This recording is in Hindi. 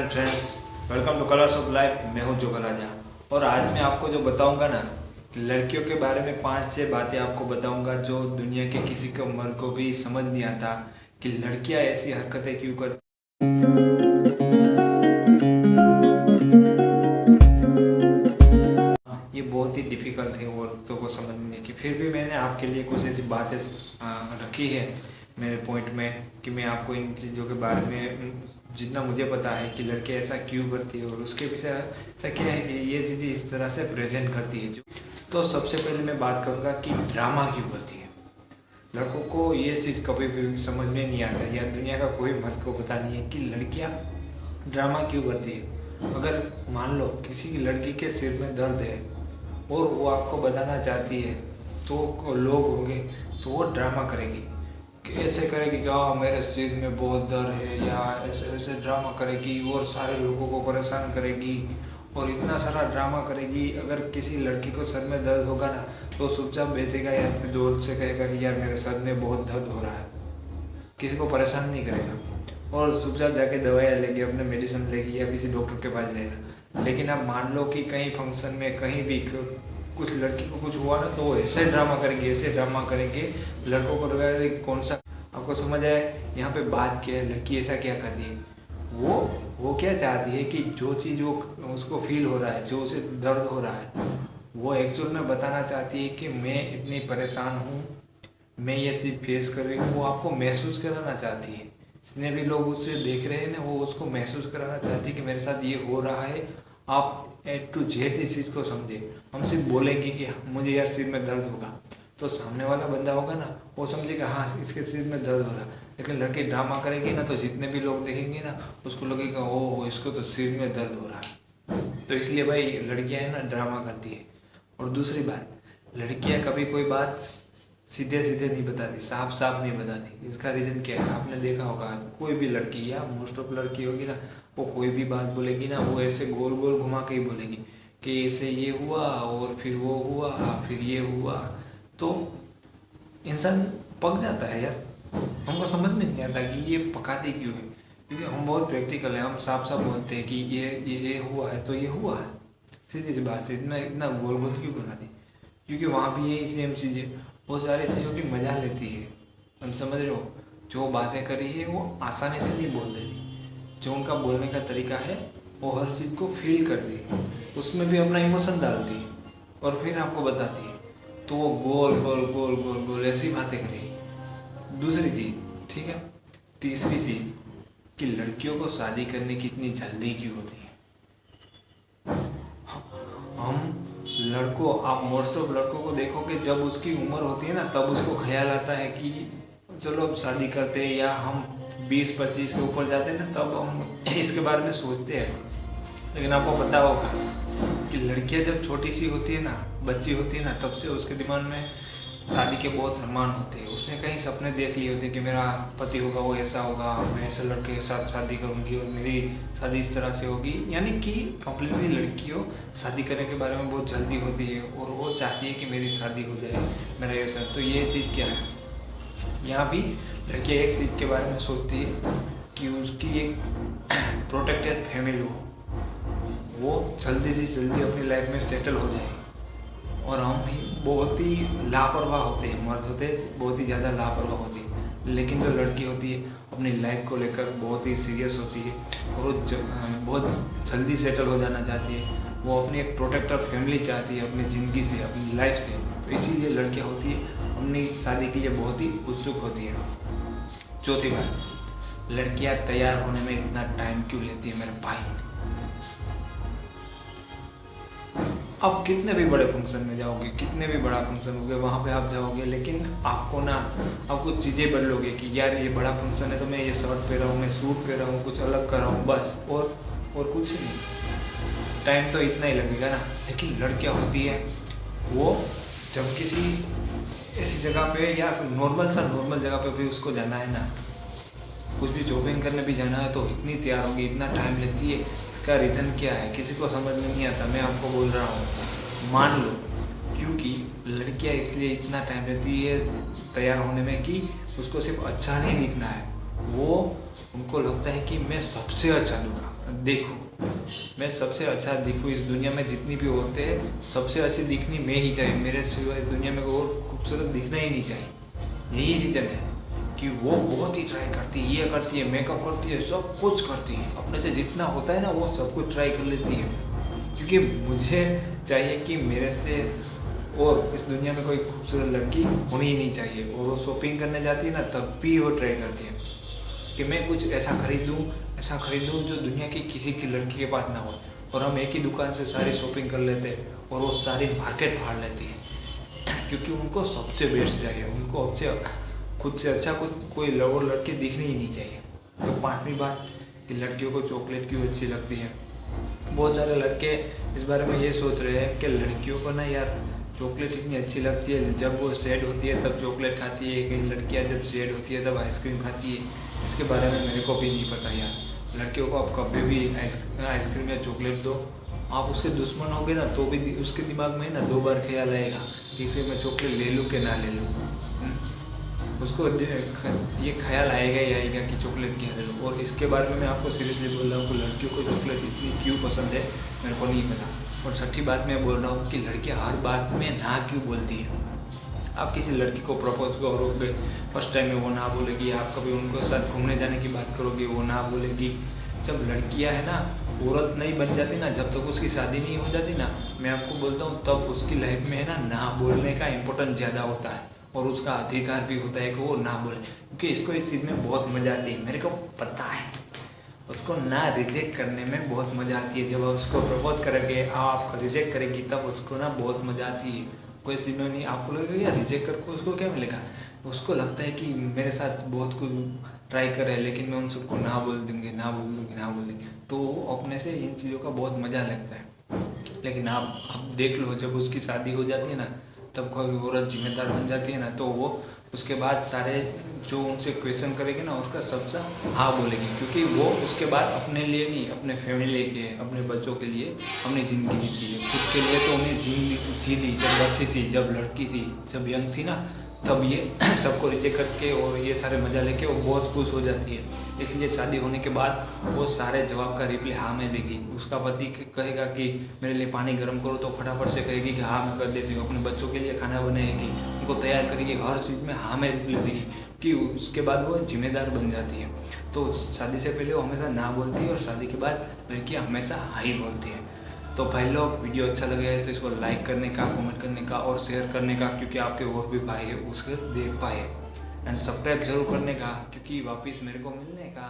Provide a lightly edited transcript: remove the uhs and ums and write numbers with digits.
And friends, welcome two colours of life. मैं हूं जोगा राजा और आज मैं आपको जो बताऊंगा ना कि लड़कियों के बारे में 5-6 बातें आपको बताऊंगा जो दुनिया के किसी को मर्द को भी समझ नहीं आता कि लड़कियां ऐसी हरकतें क्यों करती। ये बहुत ही डिफ़िकल्ट है औरतों को समझने की, फिर भी मैंने आपके लिए कुछ ऐसी बातें रखी है मेरे पॉइंट में कि मैं आपको इन चीज़ों के बारे में जितना मुझे पता है कि लड़के ऐसा क्यों करती है और उसके पीछे ऐसा क्या है कि ये चीज़ें इस तरह से प्रेजेंट करती है। जो तो सबसे पहले मैं बात करूँगा कि ड्रामा क्यों करती है। लड़कों को ये चीज़ कभी भी समझ में नहीं आता या दुनिया का कोई मर्द को पता नहीं है कि लड़कियाँ ड्रामा क्यों करती है। अगर मान लो किसी की लड़की के सिर में दर्द है और वो आपको बताना चाहती है तो लोग होंगे तो वो ड्रामा करेगी कि ऐसे करेगी कि हाँ मेरे सिर में बहुत दर्द है, या ऐसे ऐसे ड्रामा करेगी और सारे लोगों को परेशान करेगी और इतना सारा ड्रामा करेगी। अगर किसी लड़की को सर में दर्द होगा ना तो चुपचाप बैठेगा या अपने दोस्त से कहेगा कि यार मेरे सर में बहुत दर्द हो रहा है, किसी को परेशान नहीं करेगा और चुपचाप जाके दवाइयाँ लेगी, अपने मेडिसिन लेगी या किसी डॉक्टर के पास जाएगा। लेकिन अब मान लो कि कहीं फंक्शन में कहीं भी कुछ लड़की को कुछ हुआ ना तो वो ऐसे ड्रामा करेंगे, ऐसे ड्रामा करेंगे, लड़कों को लगेगा कि कौन सा। आपको समझ आए यहाँ पे बात क्या है, लड़की ऐसा क्या कर रही है। वो क्या चाहती है कि जो चीज़ वो उसको फील हो रहा है, जो उसे दर्द हो रहा है, वो एक्चुअल में बताना चाहती है कि मैं इतनी परेशान हूँ, मैं ये चीज़ फेस कर रही हूँ। वो आपको महसूस कराना चाहती है। जितने भी लोग उससे देख रहे हैं ना वो उसको महसूस कराना चाहती है कि मेरे साथ ये हो रहा है। आप A to Z इस चीज़ को समझे। हम सिर्फ बोलेंगे कि मुझे यार सिर में दर्द होगा तो सामने वाला बंदा होगा ना वो समझेगा हाँ इसके सिर में दर्द हो रहा है। लेकिन लड़की ड्रामा करेगी ना तो जितने भी लोग देखेंगे ना उसको लगेगा ओ इसको तो सिर में दर्द हो रहा है। तो इसलिए भाई लड़कियां है ना ड्रामा करती है। और दूसरी बात, लड़कियां कभी कोई बात सीधे सीधे नहीं बताती, साफ साफ नहीं बताती। इसका रीज़न क्या है, आपने देखा होगा कोई भी लड़की या मोस्ट ऑफ लड़की होगी ना वो कोई भी बात बोलेगी ना वो ऐसे गोल गोल घुमा के ही बोलेगी कि ऐसे ये हुआ और फिर वो हुआ फिर ये हुआ। तो इंसान पक जाता है यार। हमको समझ में नहीं आता कि ये पकाते क्यों है, क्योंकि हम बहुत प्रैक्टिकल है। हम साफ साफ बोलते हैं कि ये हुआ है तो ये हुआ है, सीधी सी बात से। इतना इतना गोल गोल क्यों बनाती, क्योंकि वहाँ भी यही सेम चीज़ है। वो सारी चीज़ों की मजा लेती है। हम समझ रहे हो, जो बातें करी है वो आसानी से नहीं बोल देती। जो उनका बोलने का तरीका है वो हर चीज़ को फील करती है, उसमें भी अपना इमोशन डालती है और फिर आपको बताती है। तो वो गोल गोल गोल गोल गोल ऐसी बातें करेगी। दूसरी चीज़, ठीक है, तीसरी चीज़ कि लड़कियों को शादी करने की इतनी जल्दी क्यों होती है। हम लड़कों, आप मोस्ट ऑफ लड़कों को देखोगे जब उसकी उम्र होती है ना तब उसको ख्याल आता है कि चलो अब शादी करते हैं, या हम 20-25 के ऊपर जाते हैं ना तब हम इसके बारे में सोचते हैं। लेकिन आपको पता होगा कि लड़कियां जब छोटी सी होती है ना, बच्ची होती है ना, तब से उसके दिमाग में शादी के बहुत अरमान होते हैं। उसने कहीं सपने देख लिए होते हैं कि मेरा पति होगा वो ऐसा होगा, मैं ऐसे लड़के के साथ शादी करूंगी और मेरी शादी इस तरह से होगी। यानी कि कंप्लीटली लड़कियों शादी करने के बारे में बहुत जल्दी होती है और वो चाहती है कि मेरी शादी हो जाए, मेरा ये सब। तो ये चीज़ क्या है, यहाँ भी लड़कियाँ एक चीज़ के बारे में सोचती है कि उसकी एक प्रोटेक्टेड फैमिली हो, वो जल्दी से जल्दी अपनी लाइफ में सेटल हो जाए। और हम भी बहुत ही लापरवाह होते हैं, मर्द होते हैं बहुत ही ज़्यादा लापरवाह होती है। लेकिन जो लड़की होती है अपनी लाइफ को लेकर बहुत ही सीरियस होती है और वो बहुत जल्दी सेटल हो जाना चाहती है। वो अपनी एक प्रोटेक्टर फैमिली चाहती है अपनी ज़िंदगी से, अपनी लाइफ से। तो इसीलिए लड़कियाँ होती है अपनी शादी के लिए बहुत ही उत्सुक होती है। चौथी बात, लड़कियाँ तैयार होने में इतना टाइम क्यों लेती है मेरे भाई। आप कितने भी बड़े फंक्शन में जाओगे, कितने भी बड़ा फंक्शन होगा वहाँ पे आप जाओगे, लेकिन आपको ना आप कुछ चीज़ें बदलोगे कि यार ये बड़ा फंक्शन है तो मैं ये शर्ट पहन रहा हूँ, मैं सूट पहन रहा हूँ, कुछ अलग कर रहा हूँ बस, और कुछ नहीं। टाइम तो इतना ही लगेगा ना। लेकिन लड़कियाँ होती है वो जब किसी ऐसी जगह पे या नॉर्मल जगह पे भी उसको जाना है ना, कुछ भी शॉपिंग करने भी जाना है तो इतनी तैयार होगी, इतना टाइम लेती है। इसका रीज़न क्या है किसी को समझ में नहीं आता। मैं आपको बोल रहा हूँ, मान लो, क्योंकि लड़कियाँ इसलिए इतना टाइम लेती है तैयार होने में कि उसको सिर्फ अच्छा नहीं दिखना है, वो उनको लगता है कि मैं सबसे अच्छा देखो, मैं सबसे अच्छा दिखूँ इस दुनिया में, जितनी भी होते हैं सबसे अच्छी दिखनी मैं ही चाहिए, मेरे सिवाय दुनिया में कोई और खूबसूरत दिखना ही नहीं चाहिए। यही रीज़न है कि वो बहुत ही ट्राई करती है, ये करती है, मेकअप करती है, सब कुछ करती है, अपने से जितना होता है ना वो सब कुछ ट्राई कर लेती है, क्योंकि मुझे चाहिए कि मेरे से और इस दुनिया में कोई खूबसूरत लड़की होनी ही नहीं चाहिए। और वो शॉपिंग करने जाती है ना, तब भी वो ट्राई करती है कि मैं कुछ ऐसा खरीदूँ जो दुनिया की किसी की लड़की के पास ना हो। और हम एक ही दुकान से सारी शॉपिंग कर लेते हैं और वो सारी मार्केट फाड़ लेती है, क्योंकि उनको सबसे बेस्ट चाहिए, उनको खुद से अच्छा कोई और लड़की दिखनी ही नहीं चाहिए। तो पांचवी बात कि लड़कियों को चॉकलेट क्यों अच्छी लगती है। बहुत सारे लड़के इस बारे में ये सोच रहे हैं कि लड़कियों को ना यार चॉकलेट इतनी अच्छी लगती है, जब वो सैड होती है तब चॉकलेट खाती है, कई लड़कियां जब सैड होती है तब आइसक्रीम खाती है। इसके बारे में मेरे को भी नहीं पता यार। लड़कियों को आप कभी भी आइसक्रीम या चॉकलेट दो, आप उसके दुश्मन होगे ना तो भी उसके दिमाग में ना 2 बार ख्याल आएगा कि इसे मैं चॉकलेट ले लूँ कि ना ले लूँ। उसको ये ख्याल आएगा ही आएगा कि चॉकलेट क्या ले लूँ। और इसके बारे में मैं आपको सीरियसली बोल रहा हूँ कि लड़कियों को चॉकलेट इतनी क्यों पसंद है मेरे को नहीं पता। और छठी बात मैं बोल रहा हूँ कि लड़कियाँ हर बात में ना क्यों बोलती है। आप किसी लड़की को प्रपोज करोगे, फर्स्ट टाइम में वो ना बोलेगी, आप कभी उनके साथ घूमने जाने की बात करोगे वो ना बोलेगी। जब लड़कियां है ना औरत नहीं बन जाती ना, जब तक उसकी शादी नहीं हो जाती ना, मैं आपको बोलता हूँ तब उसकी लाइफ में है ना बोलने का इम्पोर्टेंस ज़्यादा होता है और उसका अधिकार भी होता है कि वो ना बोले, क्योंकि इसको इस चीज़ में बहुत मज़ा आती है। मेरे को पता है उसको ना रिजेक्ट करने में बहुत मज़ा आती है। जब आप उसको प्रपोज करेंगे, आप रिजेक्ट करेगी, तब उसको ना बहुत मज़ा आती है। कोई चीज़ में नहीं आपको लगेगा यार रिजेक्ट करके उसको क्या मिलेगा, उसको लगता है कि मेरे साथ बहुत कुछ ट्राई करे लेकिन मैं उन सबको ना बोल दूँगी, ना बोल दूँगी, तो अपने से इन चीज़ों का बहुत मज़ा लगता है। लेकिन आप देख लो, जब उसकी शादी हो जाती है ना, तब कोई औरत जिम्मेदार बन जाती है ना, तो वो उसके बाद सारे जो उनसे क्वेश्चन करेगी ना उसका सबसे हाँ बोलेगी, क्योंकि वो उसके बाद अपने लिए नहीं, अपने फैमिली के, अपने बच्चों के लिए अपनी ज़िंदगी जीती है। खुद के लिए तो उन्हें जी ली जब बच्ची थी, जब लड़की थी, जब यंग थी ना, तब ये सबको रिजेक्ट करके और ये सारे मजा लेके वो बहुत खुश हो जाती है। इसलिए शादी होने के बाद वो सारे जवाब का रिप्लाई हाँ में देगी। उसका पति कहेगा कि मेरे लिए पानी गर्म करो तो फटाफट से कहेगी कि हाँ मैं कर देती हूँ। अपने बच्चों के लिए खाना बनाएगी, उनको तैयार करेगी, हर चीज़ में हाँ में रिप्लाई देगी, कि उसके बाद वो जिम्मेदार बन जाती है। तो शादी से पहले वो हमेशा ना बोलती है और शादी के बाद लड़कियाँ हमेशा हाँ ही बोलती है। तो भाई लोग, वीडियो अच्छा लगे तो इसको लाइक करने का, कमेंट करने का और शेयर करने का, क्योंकि आपके और भी भाई है उसको देख पाए, एंड सब्सक्राइब जरूर करने का, क्योंकि वापस मेरे को मिलने का।